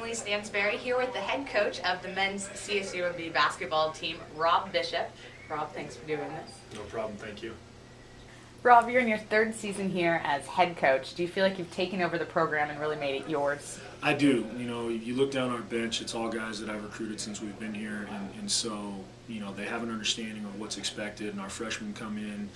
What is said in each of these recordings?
Emily Stansbury here with the head coach of the men's CSU MBB basketball team, Rob Bishop. Rob, thanks for doing this. No problem, thank you. Rob, you're in your third season here as head coach. Do you feel like you've taken over the program and really made it yours? I do. You know, you look down our bench, it's all guys that I've recruited since we've been here, and so, you know, they have an understanding of what's expected, and our freshmen come in,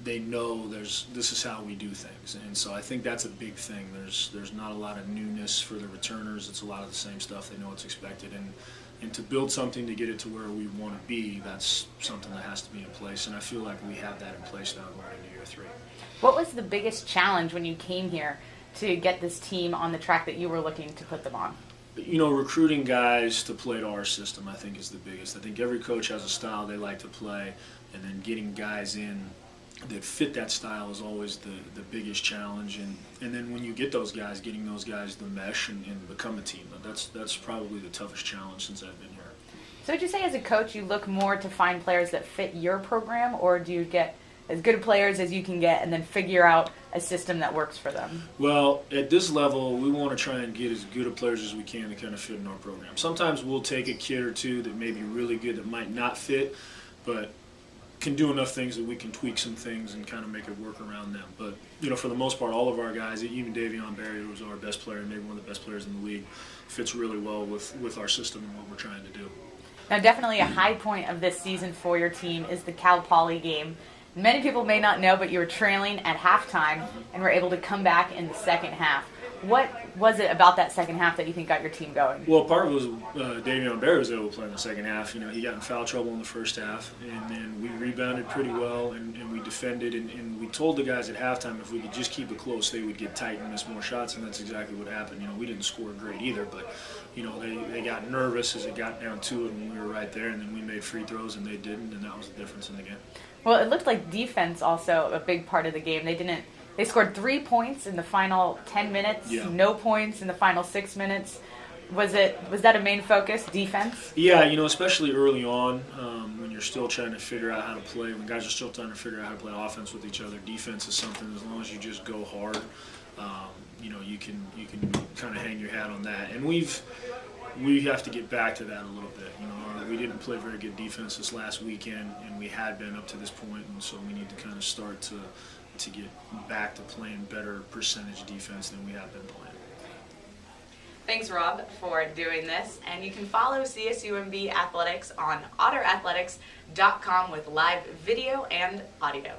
they know this is how we do things, and so I think that's a big thing. There's not a lot of newness for the returners. It's a lot of the same stuff. They know what's expected, and to build something to get it to where we want to be, that's something that has to be in place, and I feel like we have that in place now going into year 3. What was the biggest challenge when you came here to get this team on the track that you were looking to put them on? You know, recruiting guys to play to our system, I think, is the biggest. I think every coach has a style they like to play, and then getting guys in that fit that style is always the biggest challenge. And then when you get those guys, getting those guys to mesh and become a team, that's probably the toughest challenge since I've been here. So would you say as a coach you look more to find players that fit your program, or do you get as good players as you can get and then figure out a system that works for them? Well, at this level, we want to try and get as good of players as we can to kind of fit in our program. Sometimes we'll take a kid or two that may be really good that might not fit, but can do enough things that we can tweak some things and kind of make it work around them. But, you know, for the most part, all of our guys, even Davion Barry, who was our best player, maybe one of the best players in the league, fits really well with our system and what we're trying to do. Now, definitely a high point of this season for your team is the Cal Poly game. Many people may not know, but you were trailing at halftime and were able to come back in the second half. What was it about that second half that you think got your team going? Well, part of it was Davion Barry was able to play in the second half. You know, he got in foul trouble in the first half, and then we rebounded pretty well, and we defended, and we told the guys at halftime if we could just keep it close, they would get tight and miss more shots, and that's exactly what happened. You know, we didn't score great either, but, you know, they got nervous as it got down to it, and we were right there, and then we made free throws, and they didn't, and that was the difference in the game. Well, it looked like defense also a big part of the game. They scored 3 points in the final 10 minutes, yeah. No points in the final 6 minutes. Was that a main focus, defense? Yeah, you know, especially early on when you're still trying to figure out how to play, when guys are still trying to figure out how to play offense with each other, defense is something, as long as you just go hard, you know, you can kind of hang your hat on that. And we have to get back to that a little bit. You know, we didn't play very good defense this last weekend, and we had been up to this point, and so we need to kind of start to get back to playing better percentage defense than we have been playing. Thanks, Rob, for doing this. And you can follow CSUMB Athletics on OtterAthletics.com with live video and audio.